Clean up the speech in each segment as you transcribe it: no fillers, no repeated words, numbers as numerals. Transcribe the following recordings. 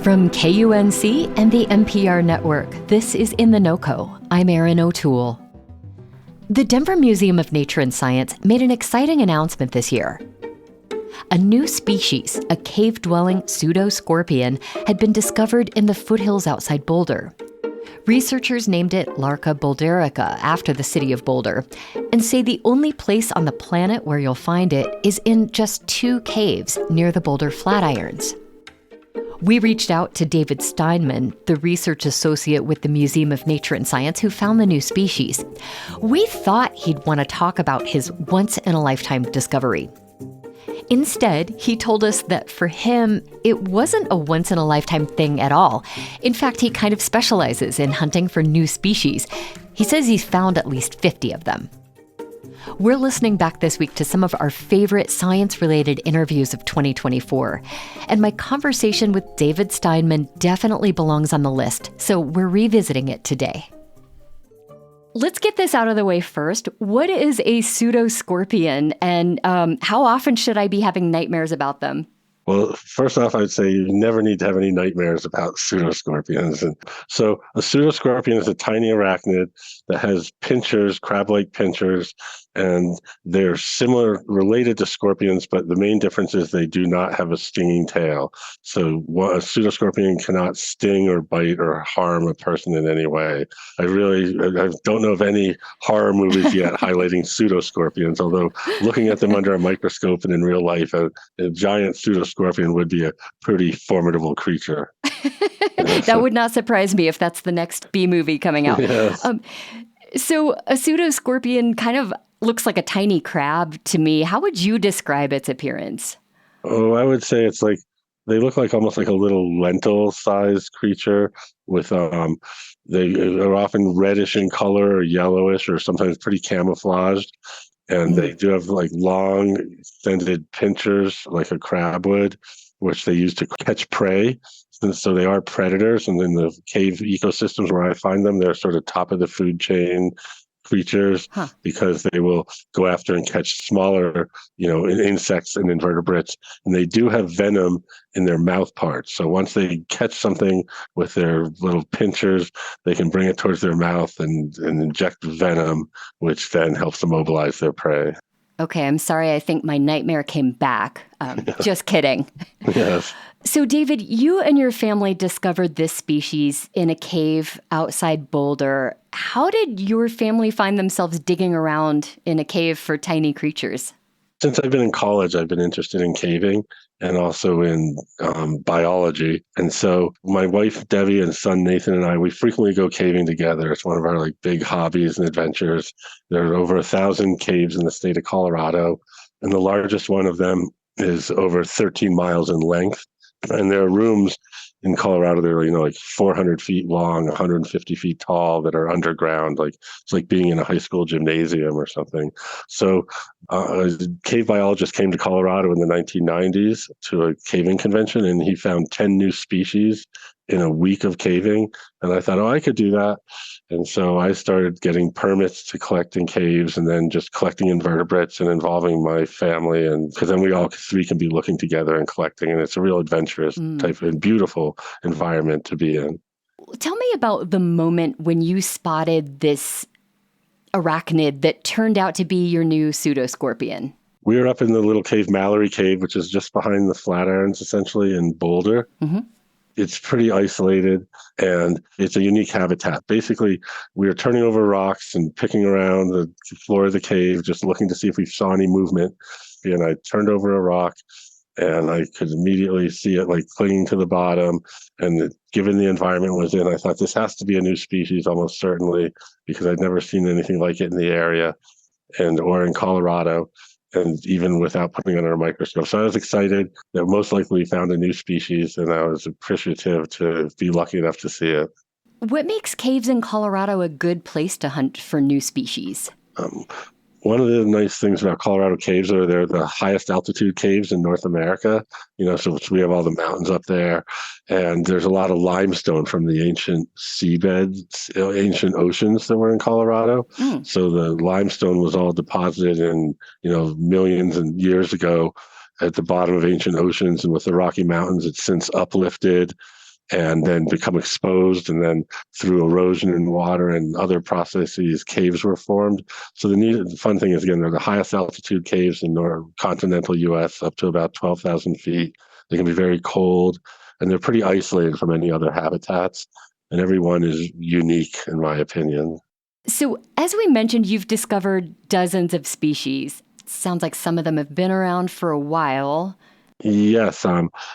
From KUNC and the NPR network, this is In The NoCo. I'm Erin O'Toole. The Denver Museum of Nature and Science made an exciting announcement this year. A new species, a cave-dwelling pseudoscorpion, had been discovered in the foothills outside Boulder. Researchers named it Larca boulderica after the city of Boulder and say the only place on the planet where you'll find it is in just 2 caves near the Boulder Flatirons. We reached out to David Steinmann, the research associate with the Museum of Nature and Science who found the new species. We thought he'd want to talk about his once-in-a-lifetime discovery. Instead, he told us that for him, it wasn't a once-in-a-lifetime thing at all. In fact, he kind of specializes in hunting for new species. He says he's found at least 50 of them. We're listening back this week to some of our favorite science-related interviews of 2024. And my conversation with David Steinmann definitely belongs on the list, so we're revisiting it today. Let's get this out of the way first. What is a pseudoscorpion, and how often should I be having nightmares about them? Well, first off, I'd say you never need to have any nightmares about pseudoscorpions. And so a pseudoscorpion is a tiny arachnid that has pinchers, crab-like pinchers, and they're related to scorpions, but the main difference is they do not have a stinging tail. So a pseudoscorpion cannot sting or bite or harm a person in any way. I don't know of any horror movies yet highlighting pseudoscorpions, although looking at them under a microscope and in real life, a giant pseudoscorpion would be a pretty formidable creature. That would not surprise me if that's the next B movie coming out. Yes. So a pseudoscorpion kind of looks like a tiny crab to me. How would you describe its appearance? Oh, I would say it's like they look like almost like a little lentil-sized creature with they are often reddish in color or yellowish or sometimes pretty camouflaged. And they do have like long extended pinchers like a crab would, which they use to catch prey. And so they are predators. And in the cave ecosystems where I find them, they're sort of top of the food chain creatures because they will go after and catch smaller, insects and invertebrates. And they do have venom in their mouth parts. So once they catch something with their little pinchers, they can bring it towards their mouth and inject venom, which then helps immobilize their prey. Okay, I'm sorry. I think my nightmare came back. Just kidding. Yes. So, David, you and your family discovered this species in a cave outside Boulder. How did your family find themselves digging around in a cave for tiny creatures? Since I've been in college, I've been interested in caving and also in biology. And so my wife, Debbie, and son, Nathan, and I, we frequently go caving together. It's one of our big hobbies and adventures. There are over 1,000 caves in the state of Colorado, and the largest one of them is over 13 miles in length. And there are rooms in Colorado that are, like 400 feet long, 150 feet tall that are underground. It's like being in a high school gymnasium or something. So a cave biologist came to Colorado in the 1990s to a caving convention, and he found 10 new species in a week of caving. And I thought, I could do that. And so I started getting permits to collect in caves and then just collecting invertebrates and involving my family. And because then we all 3 can be looking together and collecting. And it's a real adventurous type of beautiful environment to be in. Tell me about the moment when you spotted this arachnid that turned out to be your new pseudoscorpion. We were up in the little cave, Lavery cave, which is just behind the Flatirons, essentially, in Boulder. Mm-hmm. It's pretty isolated, and it's a unique habitat. Basically, we were turning over rocks and picking around the floor of the cave, just looking to see if we saw any movement. And I turned over a rock, and I could immediately see it clinging to the bottom. And given the environment it was in, I thought this has to be a new species, almost certainly, because I'd never seen anything like it in the area or in Colorado. And even without putting it under a microscope. So I was excited that most likely we found a new species, and I was appreciative to be lucky enough to see it. What makes caves in Colorado a good place to hunt for new species? One of the nice things about Colorado caves are they're the highest altitude caves in North America. So we have all the mountains up there, and there's a lot of limestone from the ancient seabeds, ancient oceans that were in Colorado. So the limestone was all deposited in, millions and years ago at the bottom of ancient oceans, and with the Rocky Mountains, it's since uplifted. and then become exposed, and then through erosion in water and other processes, caves were formed. So the fun thing is, again, they're the highest altitude caves in continental U.S., up to about 12,000 feet. They can be very cold, and they're pretty isolated from any other habitats, and every one is unique, in my opinion. So, as we mentioned, you've discovered dozens of species. Sounds like some of them have been around for a while. Yes,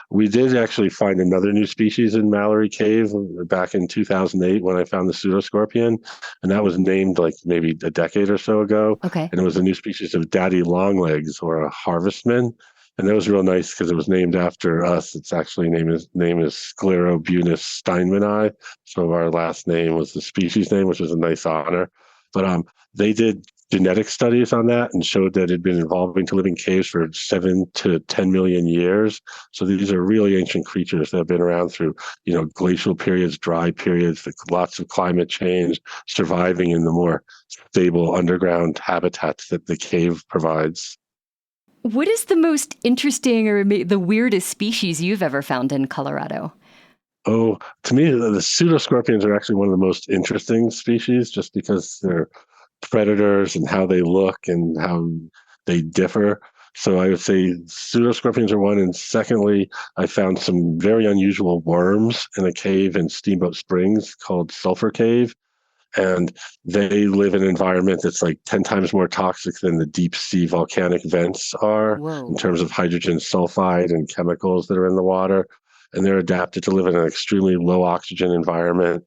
we did actually find another new species in Lavery Cave back in 2008 when I found the pseudoscorpion, and that was named like maybe a decade or so ago. Okay. And it was a new species of daddy longlegs, or a harvestman. And that was real nice because it was named after us. Its actually name is Sclerobunus steinmanni. So our last name was the species name, which is a nice honor. But they did genetic studies on that and showed that it had been evolving to live in caves for 7 to 10 million years. So these are really ancient creatures that have been around through, glacial periods, dry periods, lots of climate change, surviving in the more stable underground habitats that the cave provides. What is the most interesting or the weirdest species you've ever found in Colorado? Oh, to me, the pseudoscorpions are actually one of the most interesting species, just because they're predators and how they look and how they differ. So I would say pseudoscorpions are one. And secondly, I found some very unusual worms in a cave in Steamboat Springs called Sulphur Cave. And they live in an environment that's like 10 times more toxic than the deep sea volcanic vents are. Whoa. In terms of hydrogen sulfide and chemicals that are in the water. And they're adapted to live in an extremely low oxygen environment.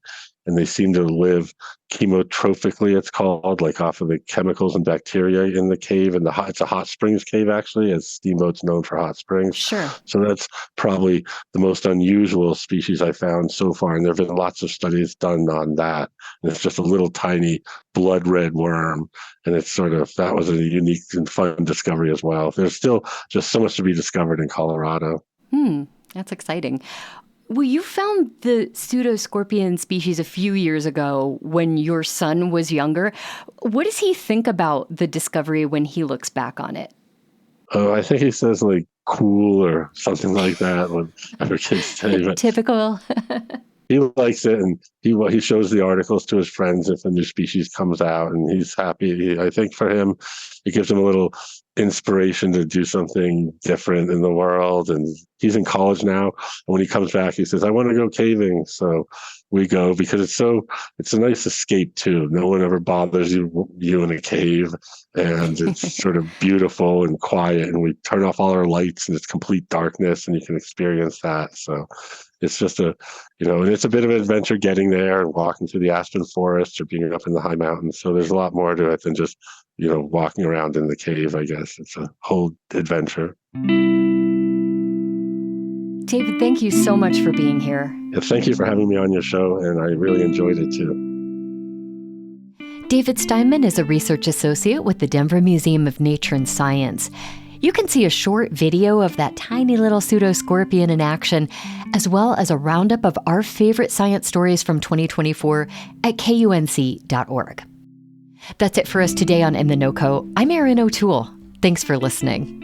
And they seem to live chemotrophically, it's called, like off of the chemicals and bacteria in the cave. And it's a hot springs cave, actually, as Steamboat's known for hot springs. Sure. So that's probably the most unusual species I found so far. And there have been lots of studies done on that. And it's just a little tiny blood red worm. And it's that was a unique and fun discovery as well. There's still just so much to be discovered in Colorado. That's exciting. Well, you found the pseudoscorpion species a few years ago when your son was younger. What does he think about the discovery when he looks back on it? Oh, I think he says like cool or something like that when other kids say. But typical. he likes it, and he shows the articles to his friends if a new species comes out, and he's happy. I think for him, it gives him a little inspiration to do something different in the world. And he's in college now. And when he comes back, he says, I want to go caving. So we go, because it's a nice escape too. No one ever bothers you in a cave, and it's sort of beautiful and quiet, and we turn off all our lights and it's complete darkness, and you can experience that. So it's just and it's a bit of an adventure getting there and walking through the aspen forest or being up in the high mountains. So there's a lot more to it than just walking around in the cave, I guess. It's a whole adventure. David, thank you so much for being here. Yeah, thank you for having me on your show, and I really enjoyed it too. David Steinmann is a research associate with the Denver Museum of Nature and Science. You can see a short video of that tiny little pseudoscorpion in action, as well as a roundup of our favorite science stories from 2024 at KUNC.org. That's it for us today on In The NoCo. I'm Erin O'Toole. Thanks for listening.